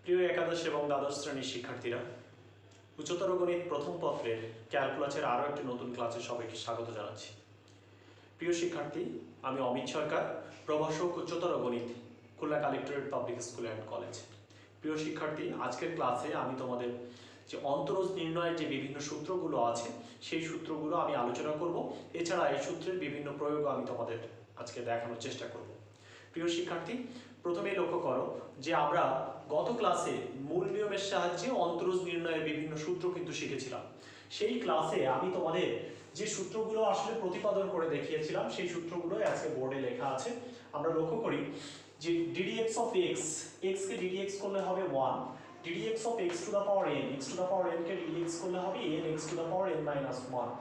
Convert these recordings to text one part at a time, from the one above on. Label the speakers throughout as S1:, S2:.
S1: প্রিয় একাদশ এবং দ্বাদশ শ্রেণীর শিক্ষার্থীরা, উচ্চতর গণিত প্রথম পত্রের ক্যালকুলাসের আরও একটি নতুন ক্লাসে সবাইকে স্বাগত জানাচ্ছি। প্রিয় শিক্ষার্থী, আমি অমিত সরকার, প্রভাষক উচ্চতর গণিত, Khulna collectorate public school and college. প্রিয় শিক্ষার্থী, আজকের ক্লাসে আমি তোমাদের যে অন্তরজ নির্ণয়ের যে বিভিন্ন সূত্রগুলো আছে সেই সূত্রগুলো আমি আলোচনা করব। এছাড়া এই সূত্রের বিভিন্ন প্রয়োগ আমি তোমাদের আজকে দেখানোর চেষ্টা করব। প্রিয় শিক্ষার্থী, প্রথমেই লক্ষ্য করো যে আমরা গত ক্লাসে মূল নিয়মের সাহায্যে অন্তরজ নির্ণয়ের বিভিন্ন সূত্র কিন্তু শিখেছিলাম। সেই ক্লাসে আমি তোমাদের যে সূত্রগুলো আসলে প্রতিপাদন করে দেখিয়েছিলাম সেই সূত্রগুলো আজকে বোর্ডে লেখা আছে। আমরা লক্ষ্য করি যে ddx অফ x, x কে ddx করলে হবে 1, ddx of x to the power n, x to the power n কে ddx করলে হবে n x to the power n minus 1।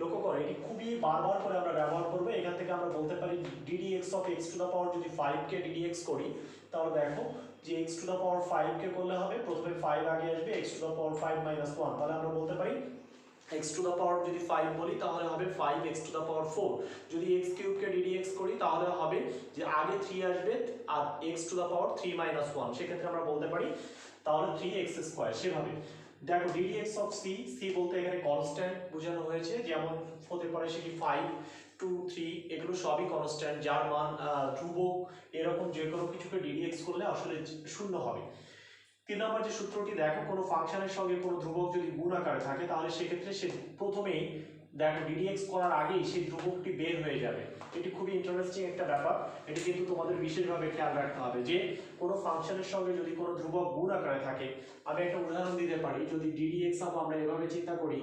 S1: লক্ষ্য করো, এটি খুবই বারবার করে আমরা ব্যবহার করবো। এখান থেকে আমরা বলতে পারি ddx of x to the power যদি 5 কে ddx করি, তাহলে দেখো যে x টু দা পাওয়ার 5 কে করলে হবে, প্রথমে 5 আগে আসবে, x to the power 5 minus 1। তাহলে আমরা বলতে পারি x টু দা পাওয়ার যদি 5 বলি তাহলে হবে 5x টু দা পাওয়ার 4। যদি x কিউব কে ddx করি তাহলে হবে যে আগে 3 আসবে আর x to the power 3 minus 1, সেক্ষেত্রে আমরা বলতে পারি তাহলে 3x স্কয়ার। সেভাবে দেখো ddx অফ c, c বলতে এখানে কনস্ট্যান্ট বোঝানো হয়েছে, যেমন হতে পারে সেটি 5, 2, 3, এগুলো সবই কনস্ট্যান্ট যার মান ধ্রুবক। এরকম যে কোনো কিছুকে ddx করলে আসলে শূন্য হবে। 3 নম্বর যে সূত্রটি দেখো, কোনো ফাংশনের সঙ্গে কোনো ধ্রুবক যদি গুণ আকারে থাকে তাহলে সেক্ষেত্রে সে প্রথমেই দেখো ddx করার আগেই সেই ধ্রুবকটি বের হয়ে যাবে। এটি খুবই ইন্টারেস্টিং একটা ব্যাপার। এটি কিন্তু তোমাদের বিশেষভাবে খেয়াল রাখতে হবে যে কোনো ফাংশনের সঙ্গে যদি কোনো ধ্রুবক গুণ আকারে থাকে। আমি একটা উদাহরণ দিতে পারি, যদি ddx অফ আমরা এভাবে চিন্তা করি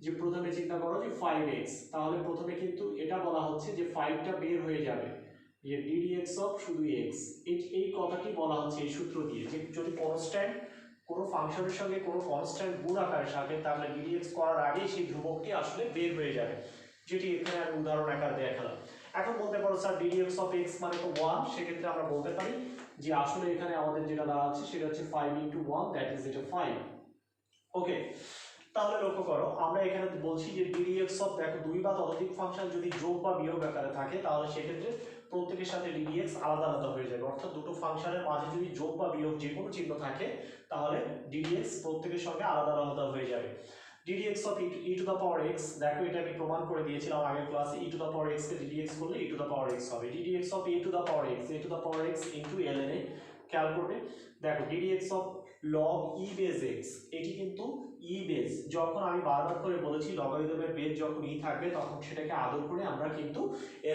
S1: যে প্রথমে চিন্তা করো যে 5x, তাহলে প্রথমে কিন্তু এটা বলা হচ্ছে যে 5টা বের হয়ে যাবে, যে ddx অফ শুধু x, এই কথাটি বলা হচ্ছে এই সূত্র দিয়ে যে যদি কনস্ট্যান্ট কোনো ফাংশনের সঙ্গে কোনো কনস্ট্যান্ট গুণ আকারে থাকে তাহলে ddx করার আগেই সেই ধ্রুবকটি আসলে বের হয়ে যাবে, যেটি এখানে আমি উদাহরণ আকারে দেখালাম। এখন বলতে পারো স্যার ddx অফ x মানে তো 1, সেক্ষেত্রে আমরা বলতে পারি যে আসলে এখানে আমাদের যেটা দেওয়া আছে সেটা হচ্ছে 5 into 1, দ্যাট ইজ এটা 5। ওকে, তাহলে লক্ষ্য করো আমরা এখানে বলছি যে ddx অফ, দেখো দুই বা ততোধিক ফাংশন যদি যোগ বা বিয়োগ আকারে থাকে তাহলে সেক্ষেত্রে প্রত্যেকের সাথে ddx আলাদা আলাদা হয়ে যাবে। অর্থাৎ দুটো ফাংশনের মাঝে যদি যোগ বা বিয়োগ যে কোনো চিহ্ন থাকে তাহলে ddx প্রত্যেকের সঙ্গে আলাদা আলাদা হয়ে যাবে। ddx of e to the power x, দেখো এটা আমি প্রমাণ করে দিয়েছিলাম আগের ক্লাসে, e to the power x কে ddx করলে e to the power x হবে। ddx of a to the power x, a to the power x into ln a, খেয়াল করবে দেখো ddx of log e base x, এটি কিন্তু e base, যখন আমি বারবার করে বলেছি লগারিদমের বেজ যখন e থাকবে তখন সেটাকে আদর করে আমরা কিন্তু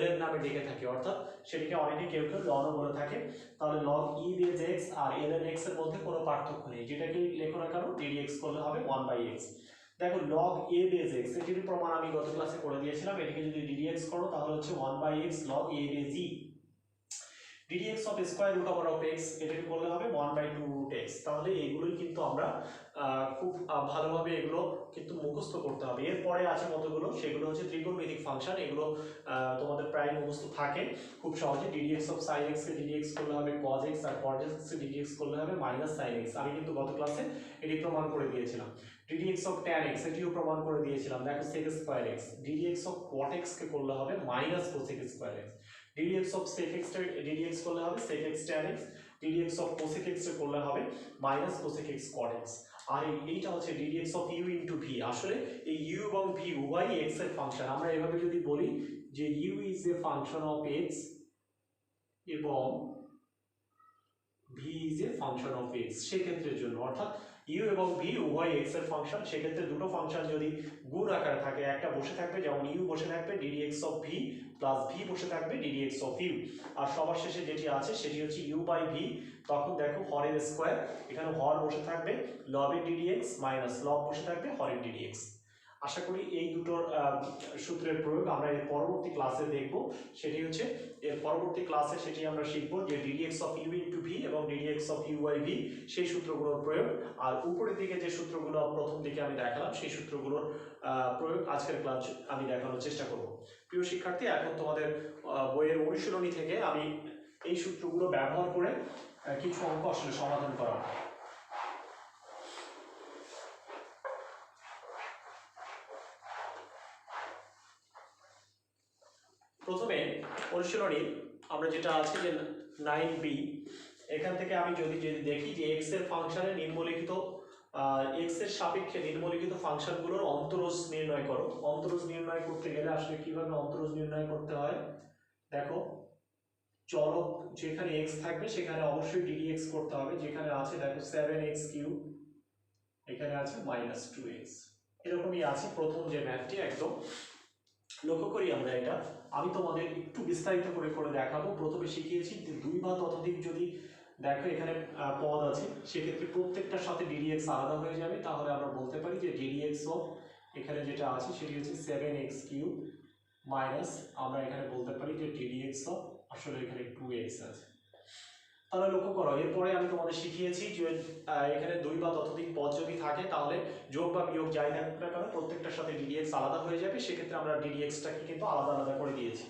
S1: ln নামে ডেকে থাকি, অর্থাৎ সেটাকে অনেকে কেউ কেউ ln ও বলে থাকে। তাহলে log e বেজ x আর ln x এর মধ্যে কোনো পার্থক্য নেই, যেটাকে লেখো না কেন ddx করলে হবে 1/x। দেখো log a বেজ x, এটির প্রমাণ আমি গত ক্লাসে করে দিয়েছিলাম, এটিকে যদি ddx করো তাহলে হচ্ছে 1/x log a base e। ddx of square root over of x, এটাকে করলে হবে 1/2 রুট x। তাহলে এগুলোই কিন্তু আমরা খুব ভালোভাবে এগুলো কিন্তু মুখস্থ করতে হবে। এরপরে আছে কতগুলো, সেগুলো হচ্ছে ত্রিকোণমিতিক ফাংশন, এগুলো তোমাদের প্রায় মুখস্থ থাকে খুব সহজে। ddx অফ sin x কে ddx করলে হবে cos x, আর cos x কে ddx করলে হবে মাইনাস sin x। আমি কিন্তু গত ক্লাসে এটি প্রমাণ করে দিয়েছিলাম। ddx অফ tan x, এটিও প্রমাণ করে দিয়েছিলাম, দেখো sec square x। ddx of cot x কে করলে হবে minus cosec square x। ddx of sec x ddx করলে হবে sec x tan x, ddx of cosec x করলে হবে minus cosec x cot x। আর এইটা হচ্ছে ddx of u into v। আসলে এই u এবং v উভয়ই x এর ফাংশন। আমরা এভাবে যদি বলি যে u is a function of x এবং v is a function of x, সেক্ষেত্রের জন্য অর্থাৎ u এবং v উভয় x এর ফাংশন, সেক্ষেত্রে দুটো ফাংশন যদি গুণ আকারে থাকে একটা বসে থাকবে, যেমন u বসে থাকবে ddx of v plus v বসে থাকবে ddx অফ u, আর সবার শেষে যেটি আছে সেটি হচ্ছে u বাই v। তখন দেখো হরের স্কয়ার, এখানে হর বসে থাকবে লবের ddx মাইনাস লব বসে থাকবে হরের ddx। আশা করি এই দুটোর সূত্রের প্রয়োগ আমরা এর পরবর্তী ক্লাসে দেখব। সেটি হচ্ছে এর পরবর্তী ক্লাসে সেটি আমরা শিখব যে ddx of u into v এবং ddx of u by v, সেই সূত্রগুলোর প্রয়োগ। আর উপরের দিকে যে সূত্রগুলো প্রথম দিকে আমি দেখালাম সেই সূত্রগুলোর প্রয়োগ আজকের ক্লাস আমি দেখানোর চেষ্টা করব। প্রিয় শিক্ষার্থী, এখন তোমাদের বইয়ের অনুশীলনী থেকে আমি এই সূত্রগুলো ব্যবহার করে কিছু অঙ্ক আসলে সমাধান করা। প্রথমে অনুশীলনী আমরা যেটা আছে যে 9b, এখান থেকে আমি যদি যদি দেখি যে এক্স এর ফাংশনে নিম্নলিখিত এক্স এর সাপেক্ষে নিম্নলিখিত ফাংশনগুলোর অন্তরজ নির্ণয় করো। অন্তরজ নির্ণয় করতে গেলে আসলে কিভাবে অন্তরজ নির্ণয় করতে হয় দেখো, চলক যেখানে এক্স থাকবে সেখানে অবশ্যই ডিডিএক্স করতে হবে। যেখানে আছে দেখো 7x কিউব, এখানে আছে -2x, এরকমই আছে প্রথম যে ম্যাথটি। একদম লক্ষ্য করি আমরা এটা, আমি তোমাদের একটু বিস্তারিত করে করে দেখাবো। প্রথমে শিখিয়েছি যে 2 বা ততোধিক যদি দেখো এখানে পদ আছে, সেক্ষেত্রে প্রত্যেকটার সাথে ডিডিএক্স আলাদা হয়ে যাবে। তাহলে আমরা বলতে পারি যে ডিডিএক্স অফ এখানে যেটা আছে সেটি হচ্ছে 7x কিউব মাইনাস, আমরা এখানে বলতে পারি যে ডিডিএক্স অফ আসলে এখানে 2x আছে। তাহলে লক্ষ্য করো, এরপরে আমি তোমাদের শিখিয়েছি যে এখানে 2 বা ততোধিক পদ যদি থাকে তাহলে যোগ বা বিয়োগ যাই থাকুক না কেন প্রত্যেকটার সাথে ডিডিএক্স আলাদা হয়ে যাবে। সেক্ষেত্রে আমরা ডিডিএক্সটাকে কিন্তু আলাদা আলাদা করে দিয়েছি।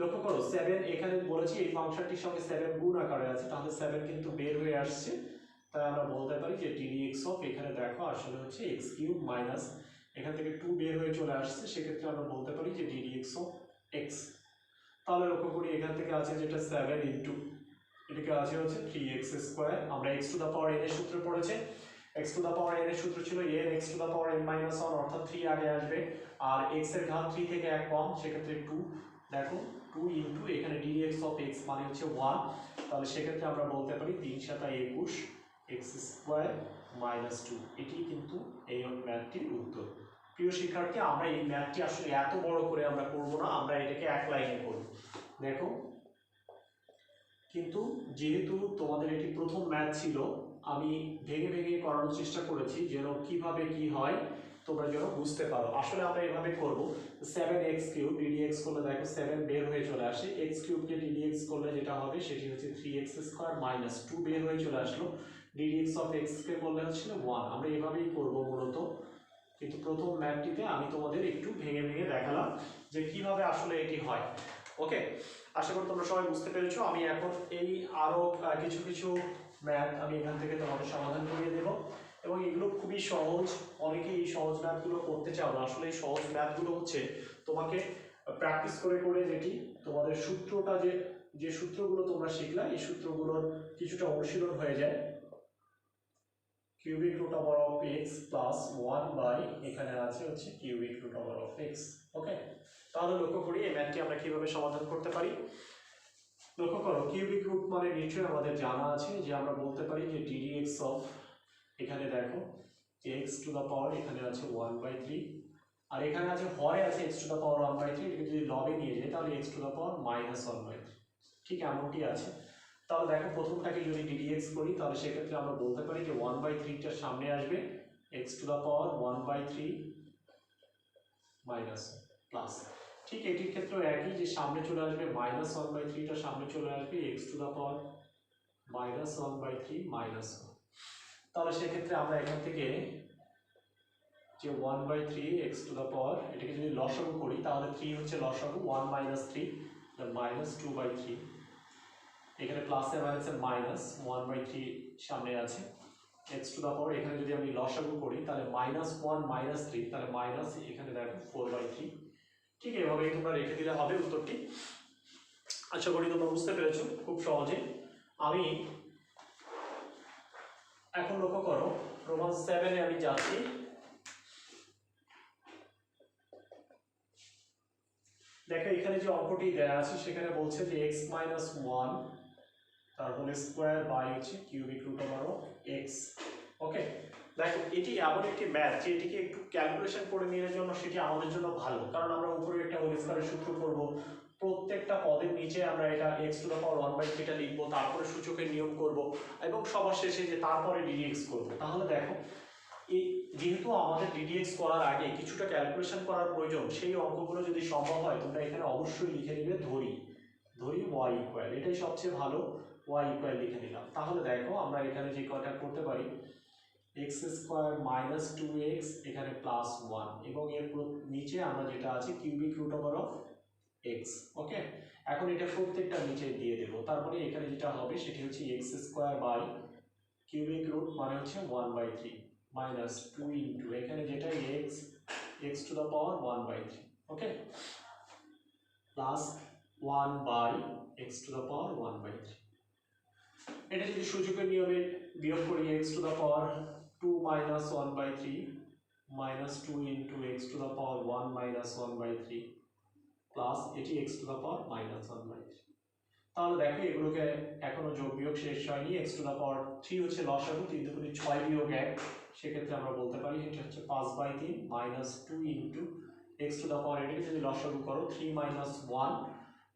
S1: লক্ষ্য করো 7 এখানে বলেছি এই ফাংশনটির সঙ্গে 7 গুণ আকারে আছে, তাহলে 7 কিন্তু বের হয়ে আসছে। তাই আমরা বলতে পারি যে ডিডিএক্স অফ এখানে দেখো আসলে হচ্ছে x কিউব মাইনাস এখান থেকে 2 বের হয়ে চলে আসছে, সেক্ষেত্রে আমরা বলতে পারি যে ডিডিএক্স অফ x। তাহলে লক্ষ্য করি এখান থেকে আছে যেটা 7 ইন্টু এটাকে আছে হচ্ছে 3x²। আমরা x to the power n এর সূত্র পড়েছে, x to the power n এর সূত্র ছিল n x to the power n minus 1, অর্থাৎ 3 আগে আসবে আর x এর ঘাত 3 থেকে 1 কম, সেক্ষেত্রে 2 দেখো 2 ইন্টু এখানে dx অফ x মানে হচ্ছে 1। তাহলে সেক্ষেত্রে আমরা বলতে পারি 3 × 21 x² মাইনাস 2। এটি কিন্তু এই ম্যাথটির উত্তর। প্রিয় শিক্ষার্থী, আমরা এই ম্যাথটি আসলে এত বড় করে আমরা করব না, আমরা এটাকে এক লাইনে করব। দেখো কিন্তু যেহেতু তোমাদের এটি প্রথম ম্যাথ ছিল, আমি ভেঙে ভেঙে করানোর চেষ্টা করেছি যেন কিভাবে কি হয় তোমরা যেন বুঝতে পারো। আসলে আমরা এভাবে করব, 7x কিউব ডিডিএক্স করলে দেখো 7 বের হয়ে চলে আসে, x কিউবকে ডিডিএক্স করলে যেটা হবে সেটি হচ্ছে 3x² মাইনাস 2 বের হয়ে চলে আসলো, ডিডিএক্স অফ x কে করলে হচ্ছে 1। আমরা এভাবেই করব মূলত, কিন্তু প্রথম ম্যাথটিতে আমি তোমাদের একটু ভেঙে ভেঙে দেখালাম যে কিভাবে আসলে এটি হয়। ওকে, আশা করি তোমরা সবাই বুঝতে পেরেছো। আমি এখন এই আরো কিছু কিছু ম্যাথ আমি এখান থেকে তোমাদের সমাধান করিয়ে দেব, এবং এগুলো খুবই সহজ। অনেকে এই সহজ ম্যাথগুলো করতে চাও না, আসলে এই সহজ ম্যাথগুলো হচ্ছে তোমাকে প্র্যাকটিস করে করে যেটি তোমাদের সূত্রটা যে সূত্রগুলো তোমরা শিখলা এই সূত্রগুলোর কিছুটা অনুশীলন হয়ে যায়। Cubic root over of x plus 1 by এখানে আছে হচ্ছে cubic root over of x। Okay, তাহলে লক্ষ্য করি এই ম্যাথটি আমরা কিভাবে সমাধান করতে পারি। লক্ষ্য করো কিউবিক রুট মানে নিশ্চয়ই আমাদের জানা আছে যে আমরা বলতে পারি যে ddx অফ এখানে দেখো যে x টু দা পাওয়ার এখানে আছে 1/3 আর এখানে আছে হয় আছে x টু দা পাওয়ার 1/3, এটাকে যদি লবে নিয়ে যাই তাহলে x টু দা পাওয়ার -1/3, ঠিক এমনটি আছে। তাহলে দেখো প্রথমটাকে যদি ddx করি তাহলে সেক্ষেত্রে আমরা বলতে পারি যে 1/3টার সামনে আসবে x to the power 1/3 minus plus, ঠিক এটির ক্ষেত্রেও একই, যে সামনে চলে আসবে -1/3টা সামনে চলে আসবে x to the power -1/3 minus 1। তাহলে সেক্ষেত্রে আমরা এখান থেকে যে 1/3 x টু দা পাওয়ার এটাকে যদি লসাগু করি তাহলে 3 হচ্ছে লসাগু, 1 - 3 -2/3, এখানে প্লাসে মাইনাসে মাইনাস 1/3 সামনে আছে x টু দা পাওয়ার, এখানে যদি আমি লসাগু করি তাহলে -1 - 3 তাহলে মাইনাস এখানে দেখো 4/3। ঠিক এভাবেই তোমরা রেখে দিলে হবে উত্তরটি। আশা করি তোমরা বুঝতে পেরেছো খুব সহজে। আমি এখন লক্ষ্য করো প্রমাণ 7 এ আমি যাচ্ছি। দেখো এখানে যে অঙ্কটি দেওয়া আছে সেখানে বলছে যে x - 1 তার হোল স্কয়ার বাই হচ্ছে cubic root over of x। Okay, দেখো এটি এমন একটি ম্যাথ যে এটিকে একটু ক্যালকুলেশন করে নেওয়ার জন্য সেটি আমাদের জন্য ভালো, কারণ আমরা উপরে একটা হোল স্কয়ারের সূত্র করব, প্রত্যেকটা পদের নিচে আমরা এটা x টু দা পাওয়ার 1/3টা লিখবো, তারপরে সূচকের নিয়ম করব এবং সবার শেষে যে তারপরে ddx করব। তাহলে দেখো এই যেহেতু আমাদের ddx করার আগে কিছুটা ক্যালকুলেশন করার প্রয়োজন, সেই অঙ্কগুলো যদি সম্ভব হয় তোমরা এখানে অবশ্যই লিখে নেবে ধরি y ইকুয়াল, এটাই সবচেয়ে ভালো, y ইকুয়াল লিখে নিলাম। তাহলে দেখো আমরা এখানে যে কয়টা করতে পারি x² - 2x এখানে +1 এবং এর নিচে আমরা যেটা আছে cubic root over of x। Okay, এখন এটা প্রত্যেকটা নিচে দিয়ে দেব, তারপরে এখানে যেটা হবে সেটি হচ্ছে x² বাই কিউবিক রুট মানে হচ্ছে 1/3 মাইনাস 2 ইন্টু এখানে যেটা x to the power 1/3। Okay, plus 1 by x to the power 1/3। এটা যদি সূচকের নিয়মে বিয়োগ করি x to the power 2 minus 1/3 minus 2 into x to the power 1 minus 1/3 plus এটি x to the power minus 1/3। তাহলে দেখো এগুলোকে এখনো যোগ বিয়োগ শেষ হয়নি। x টু দ্য পাওয়ার 3 হচ্ছে লসাগু, 3 দুগুণে 6 বিয়োগ 1, সেক্ষেত্রে আমরা বলতে পারি এটা হচ্ছে 5/3 minus 2 into x to the পাওয়ার, এটাকে যদি লসাগু করো 3 মাইনাস 1,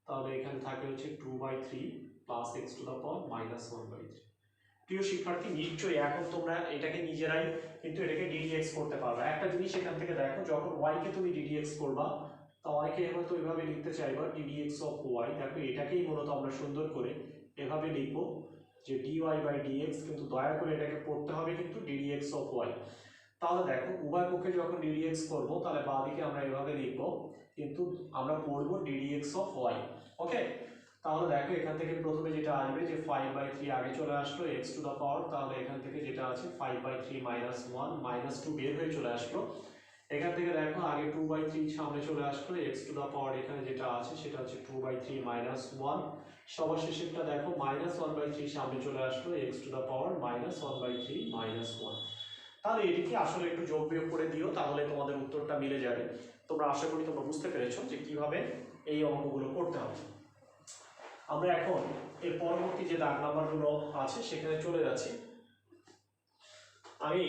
S1: তাহলে এখানে থাকে হচ্ছে 2/3 plus x to the power minus 1/3। প্রিয় শিক্ষার্থী, নিশ্চয়ই এখন তোমরা এটাকে নিজেরাই কিন্তু এটাকে ddx করতে পারবে। একটা জিনিস এখান থেকে দেখো, যখন y কে তুমি ddx করবা, তো অনেকে হয়তো এভাবে লিখতে চাইবা ddx অফ y। দেখো এটাকেই মূলত আমরা সুন্দর করে এভাবে লিখবো যে dy বাই dx, কিন্তু দয়া করে এটাকে পড়তে হবে কিন্তু ddx অফ y। তাহলে দেখো উভয় পক্ষে যখন ddx করব, তাহলে বাঁ দিকে আমরা এভাবে লিখবো, কিন্তু আমরা পড়বো ddx অফ y। ওকে, তাহলে দেখো এখান থেকে প্রথমে যেটা আসবে যে 5/3 আগে চলে আসলো x টু দ্য পাওয়ার, তাহলে এখান থেকে যেটা আছে 5/3 মাইনাস 1 মাইনাস 2 বের হয়ে চলে আসলো। এখান থেকে দেখো আগে 2/3 সামনে চলে আসলো, x টু দ্য পাওয়ার এখানে যেটা আছে সেটা হচ্ছে 2/3 মাইনাস 1, সবার শেষেরটা দেখো মাইনাস 1/3 সামনে চলে আসলো, x to the power minus 1/3 minus 1। তাহলে এটিকে আসলে একটু যোগ বিয়োগ করে দিও, তাহলে তোমাদের উত্তরটা মিলে যাবে। তোমরা আশা করি তোমরা বুঝতে পেরেছো যে কিভাবে এই অঙ্কগুলো করতে হবে। আমরা এখন এর পরবর্তী যে দাগ নাম্বারগুলো আছে সেখানে চলে যাচ্ছি। আমি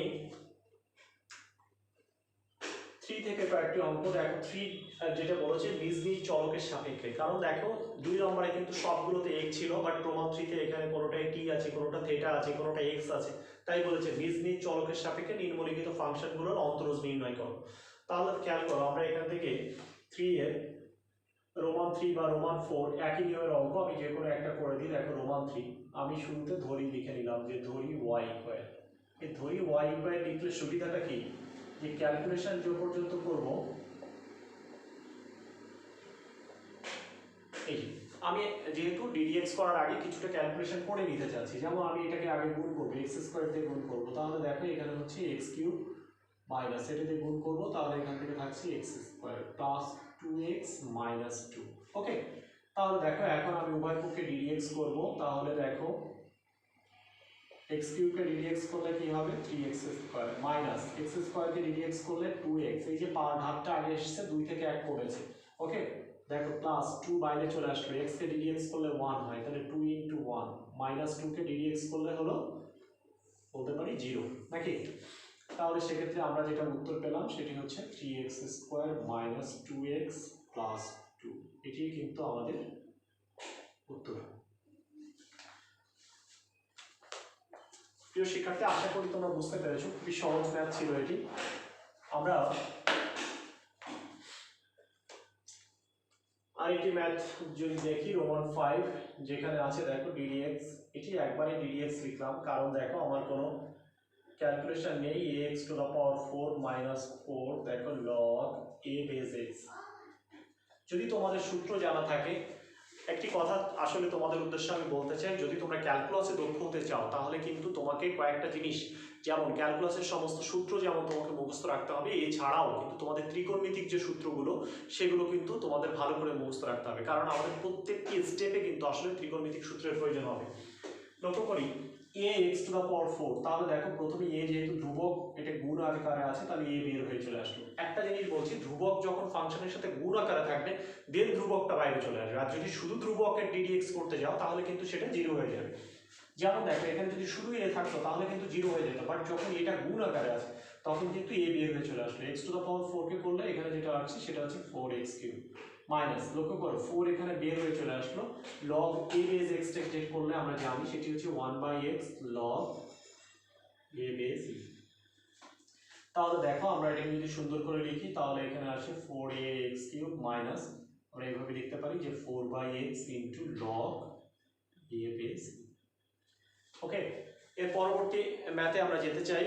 S1: 3 থেকে কয়েকটি অঙ্ক দেখো, 3 যেটা বলেছে নিজ নিজ চলকের সাপেক্ষে, কারণ দেখো 2 নম্বরে কিন্তু সবগুলোতে x ছিল, বাট প্রমাণ 3 তে এখানে কোনোটায় t আছে, কোনোটা থিটা আছে, কোনোটা x আছে, তাই বলেছে নিজ নিজ চলকের সাপেক্ষে নিম্নলিখিত ফাংশনগুলোর অন্তরজ নির্ণয় করো। তাহলে খেয়াল করো, আমরা এখান থেকে 3 এর রোমান 3 বা রোমান 4 একই নিয়মের অঙ্ক আমি যে কোনো একটা করে দিই। দেখো রোমান 3 আমি শুরুতে ধরি লিখে নিলাম যে ধরি y ইকুয়াল, এই ধরি y ইকুয়াল লিখলে সুবিধাটা কি, যে ক্যালকুলেশন যে পর্যন্ত করব, এই আমি যেহেতু ddx করার আগে কিছুটা ক্যালকুলেশন করে নিতে চাচ্ছি, যেমন আমি এটাকে আগে গুণ করবো, x স্কয়ার দিয়ে গুণ করবো, তাহলে দেখো এখানে হচ্ছে x কিউব মাইনাস এটা দিয়ে গুণ করবো, তাহলে এখান থেকে থাকছে x square plus 2x minus 2। ওকে, তাহলে দেখো এখন আমি উভয় পক্ষে ddx করব, তাহলে দেখো x কিউবকে ddx করলে কি হবে 3x square minus x স্কয়ারকে ddx করলে 2x, এই যে পাওয়ার হাফটা আগে এসেছে 2 থেকে 1 কমেছে। ওকে, দেখো প্লাস 2 বাইরে চলে আসলো, x কে ddx করলে 1 হয়, তাহলে 2 ইনটু 1 মাইনাস 2 কে ddx করলে হলো বলতে পারি 0 নাকি। তাহলে সেক্ষেত্রে আমরা যেটা উত্তর পেলাম সেটি হচ্ছে 3x square minus 2x plus 2, এটি কিন্তু আমাদের উত্তর। প্রিয় শিক্ষার্থী, আশা করি তোমরা বুঝতে পেরেছো, খুবই সহজ ম্যাথ ছিল এটি। আমরা আরেকটি ম্যাথ যদি দেখি, রোমান 5 যেখানে আছে দেখো ddx, এটি একবারে ddx লিখলাম, কারণ দেখো আমার কোনো ক্যালকুলেশন নেই, ax two the power 4 minus 4 দেখো log a বেস x। যদি তোমাদের সূত্র জানা থাকে, একটি কথা আসলে তোমাদের উদ্দেশ্যে আমি বলতে চাই, যদি তোমরা ক্যালকুলাসে দক্ষ হতে চাও, তাহলে কিন্তু তোমাকে কয়েকটা জিনিস, যেমন ক্যালকুলাসের সমস্ত সূত্র যেমন তোমাকে মুখস্থ রাখতে হবে, এছাড়াও কিন্তু তোমাদের ত্রিকোণমিতিক যে সূত্রগুলো সেগুলো কিন্তু তোমাদের ভালো করে মুখস্থ রাখতে হবে, কারণ আমাদের প্রত্যেকটি স্টেপে কিন্তু আসলে ত্রিকোণমিতিক সূত্রের প্রয়োজন হবে। লক্ষ্য করি ax টু দ্য পাওয়ার 4, তাহলে দেখো প্রথমে a যেহেতু ধ্রুবক, এটা গুণ আকারে আছে, তাহলে a বের হয়ে চলে আসলো। একটা জিনিস বলছি, ধ্রুবক যখন ফাংশনের সাথে গুণ আকারে থাকবে দেন ধ্রুবকটা বাইরে চলে আসবে, আর যদি শুধু ধ্রুবকের ddx করতে যাও তাহলে কিন্তু সেটা 0 হয়ে যাবে। যেমন দেখো এখানে যদি শুধু a থাকতো তাহলে কিন্তু 0 হয়ে যেত, বাট যখন এটা গুণ আকারে আছে তখন কিন্তু a বের হয়ে চলে আসলো। x টু দ্য পাওয়ার 4 কে করলে এখানে যেটা আসছে সেটা হচ্ছে 4x কিউব মাইনাস, লক্ষ্য করো 4 এখানে বের হয়ে চলে আসলো, log a base x take করলে আমরা জানি সেটি হচ্ছে 1/x log a base e। তাহলে দেখো আমরা এটাকে যদি সুন্দর করে লিখি, তাহলে এখানে আসে 4ax কিউব মাইনাস, আমরা এইভাবে লিখতে পারি যে 4/x into log a base e। ওকে, এর পরবর্তী ম্যাথে আমরা যেতে চাই।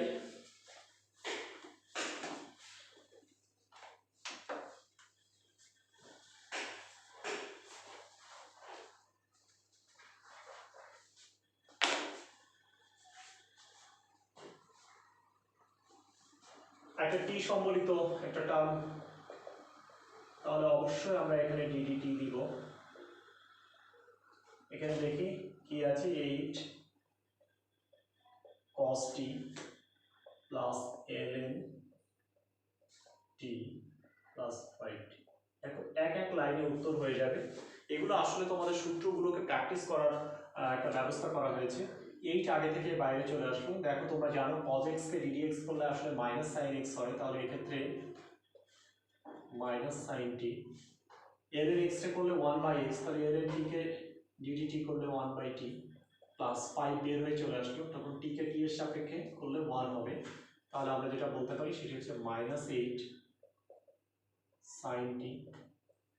S1: একটা টি সম্বলিত একটা টার্ম, তাহলে অবশ্যই আমরা এখানে ddt দিব। এখানে দেখি কি আছে 8 cos t plus ln t plus 5t। দেখো এক এক লাইনে উত্তর হয়ে যাবে। এগুলো আসলে তোমাদের সূত্রগুলোকে প্র্যাকটিস করার একটা ব্যবস্থা করা হয়েছে। এইটা আগে থেকে বাইরে চলে আসবে। দেখো তোমরা জানো cos x কে ddx করলে আসলে মাইনাস সাইন x হয়, তাহলে এক্ষেত্রে minus sine t। ln x কে করলে 1/x, তাহলে ln t কে ddt করলে 1/t প্লাস 5 বের হয়ে চলে আসলো, তখন t কে t এর সাপেক্ষে করলে 1 হবে। তাহলে আমরা যেটা বলতে পারি সেটা হচ্ছে -8 sin t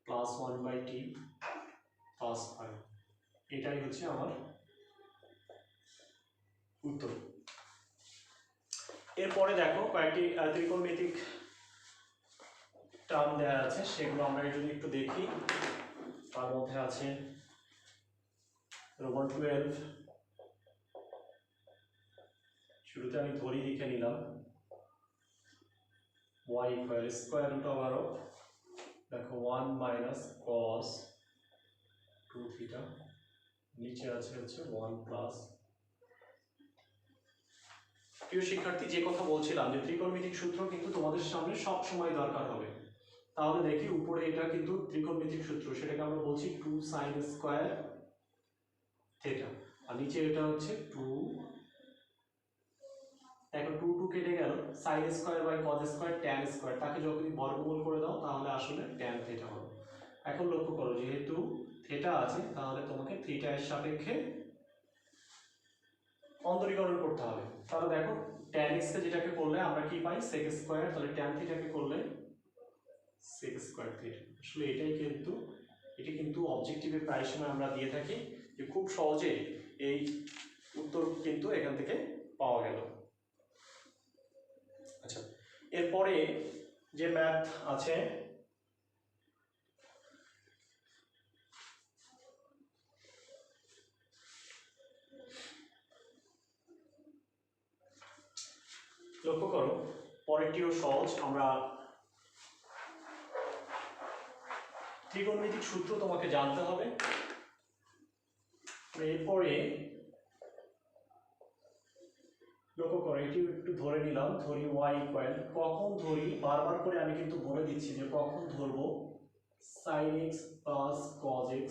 S1: plus 1/t plus 5। এটাই হচ্ছে আমার উত্তর। এরপরে দেখো কয়েকটি ত্রিকোণমিতিক টার্ম দেওয়া আছে, সেগুলো আমরা যদি একটু দেখি। তার মধ্যে আছে রোমান 12। শুরুতে আমি ধরি লিখে নিলাম y equal square root over of, দেখো 1 মাইনাস কস 2 থিটা, নিচে আছে হচ্ছে 1 প্লাস। প্রিয় শিক্ষার্থী, যে কথা বলছিলাম যে ত্রিকোণমিতিক সূত্র কিন্তু তোমাদের সামনে সব সময় দরকার হবে। তাহলে দেখি উপরে এটা কিন্তু ত্রিকোণমিতিক সূত্র, সেটাকে আমরা বলছি 2 সাইন স্কোয়ার থিটা, আর নিচে এটা হচ্ছে 2। এখন 2 2 কেটে গেল, sine square by cos square tan square, তাকে যখনই বর্গমূল করে দাও তাহলে আসলে ট্যান থিটা হবে। এখন লক্ষ্য করো যেহেতু থিটা আছে তাহলে তোমাকে থিটা এর সাপেক্ষে অন্তরীকরণ করতে হবে। তাহলে দেখো ট্যান এক্স কে যেটাকে করলে আমরা কি পাই সেক স্কোয়ার, তাহলে ট্যান থিটাকে করলে সেক স্কোয়ার থিটা। আসলে এটি কিন্তু অবজেক্টিভে প্রায় সময় আমরা দিয়ে থাকি, যে খুব সহজে এই উত্তর কিন্তু এখান থেকে পাওয়া গেল। আচ্ছা, এরপরে যে ম্যাথ আছে লক্ষ্য করো, পরেরটিও সহজ। আমরা ত্রিকোণমিতিক সূত্র তোমাকে জানতে হবে। এরপরে লক্ষ্য করো, এটি একটু ধরে নিলাম, ধরি y ইকুয়াল, কখন ধরি বারবার করে আমি কিন্তু বলে দিচ্ছি যে কখন ধরবো sin x plus cos x,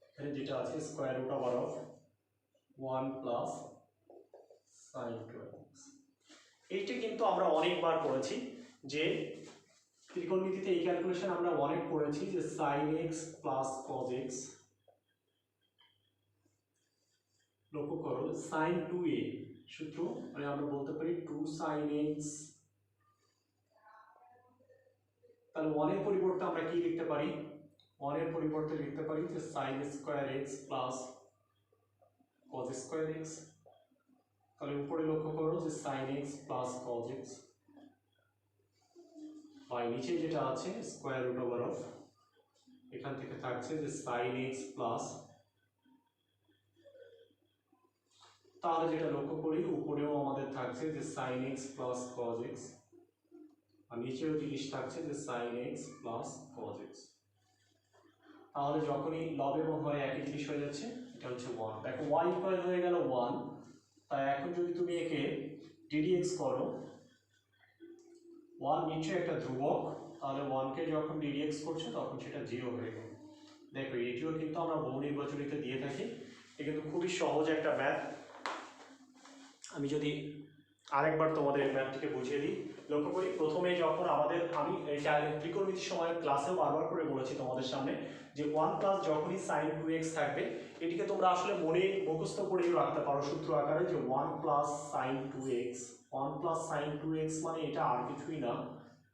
S1: এখানে যেটা আছে square root over of 1 plus sin 2x। এইটা কিন্তু আমরা অনেকবার করেছি, যে ত্রিকোণমিতিতে এই ক্যালকুলেশন আমরা অনেক করেছি, যে sin x plus cos x। লক্ষ্য করো sin 2a সূত্র মানে আমরা বলতে পারি 2 sin x, তাহলে 1 এর পরিবর্তে আমরা কি লিখতে পারি, 1 এর পরিবর্তে লিখতে পারি যে sin square x plus cos square x। তাহলে উপরে লক্ষ্য করো যে sin x plus cos x, আর নিচে যেটা আছে স্কয়ার রুট ওভার অফ, এখান থেকে থাকছে যে sin x প্লাস, তাহলে যেটা লক্ষ্য করি উপরেও আমাদের থাকছে যে sin x plus cos x, আর নিচেও জিনিস থাকছে যে sin x plus cos x। তাহলে যখনই লব এবং হরে একই জিনিস হয়ে যাচ্ছে, এটা হচ্ছে 1। দেখো y ইকুয়াল হয়ে গেল 1, তাই এখন যদি তুমি একে ddx করো, 1 নিশ্চয়ই একটা ধ্রুবক, তাহলে 1 কে যখন ddx করছো তখন সেটা 0 হয়ে গেল। দেখো এটিও কিন্তু আমরা বহু নির্বাচনীতে দিয়ে থাকি, এটা কিন্তু খুবই সহজ একটা ম্যাথ। আমি যদি আরেকবার তোমাদের ম্যাথটিকে বুঝিয়ে দিই, লক্ষ্য করি প্রথমে যখন আমি ত্রিকোণমিতির সময় ক্লাসেও বারবার করে বলেছি তোমাদের সামনে, যে 1 প্লাস যখনই sin 2x থাকবে, এটিকে তোমরা আসলে মনে মুখস্থ করেও রাখতে পারো সূত্র আকারে, যে 1 plus sin 2x, 1 plus sin 2x মানে এটা আর কিছুই না,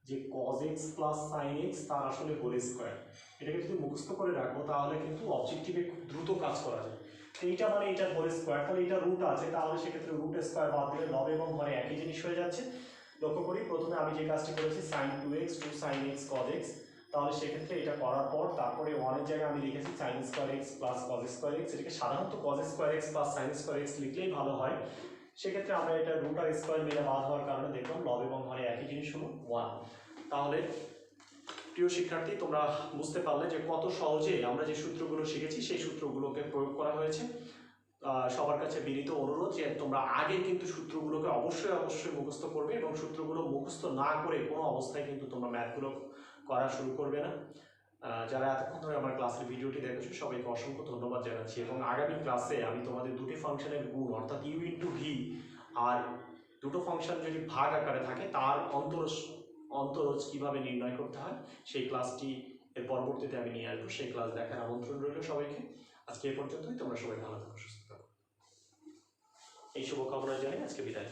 S1: যে cos x plus sin x তার আসলে হোল স্কয়ার। এটাকে যদি মুখস্থ করে রাখো তাহলে কিন্তু অবজেক্টিভে খুব দ্রুত কাজ করা যায়। এইটা মানে এটা হোল স্কয়ার, তাহলে এটা রুট আছে, তাহলে সেক্ষেত্রে রুট স্কয়ার বাদ দিলে লব এবং হরে একই জিনিস হয়ে যাচ্ছে। লক্ষ্য করি প্রথমে আমি যে কাজটি করেছি sin 2x 2 sin x cos x, তাহলে সেক্ষেত্রে এটা করার পর তারপরে 1 এর জায়গায় আমি লিখেছি sin square x plus cos square x। এটাকে সাধারণত cos square x plus sin square x লিখলেই ভালো হয়। সেক্ষেত্রে আমরা এটা রুট আর স্কয়ার মিলে বাদ হওয়ার কারণে দেখলাম লব এবং হরে একই জিনিস হলো 1। তাহলে প্রিয় শিক্ষার্থী, তোমরা বুঝতে পারলে যে কত সহজে আমরা যে সূত্রগুলো শিখেছি সেই সূত্রগুলোকে প্রয়োগ করা হয়েছে। সবার কাছে বিনীত অনুরোধ যে তোমরা আগে কিন্তু সূত্রগুলোকে অবশ্যই মুখস্থ করবে এবং সূত্রগুলো মুখস্থ না করে কোনো অবস্থায় কিন্তু তোমরা ম্যাথগুলো করা শুরু করবে না। যারা এতক্ষণ ধরে আমার ক্লাসের ভিডিওটি দেখেছো সবাইকে অসংখ্য ধন্যবাদ জানাচ্ছি এবং আগামী ক্লাসে আমি তোমাদের দুটি ফাংশনের গুণ অর্থাৎ ইউ ইন্টু ভি আর দুটো ফাংশন যদি ভাগ আকারে থাকে তার অন্তরজ কীভাবে নির্ণয় করতে হয় সেই ক্লাসটি এর পরবর্তীতে আমি নিয়ে আসবো। সেই ক্লাস দেখার আমন্ত্রণ রইল সবাইকে। আজকে এ পর্যন্তই, তোমরা সবাই ভালো থাকো, সুস্থ থাকো, এই শুভকামনা জানিয়ে আজকে বিদায়।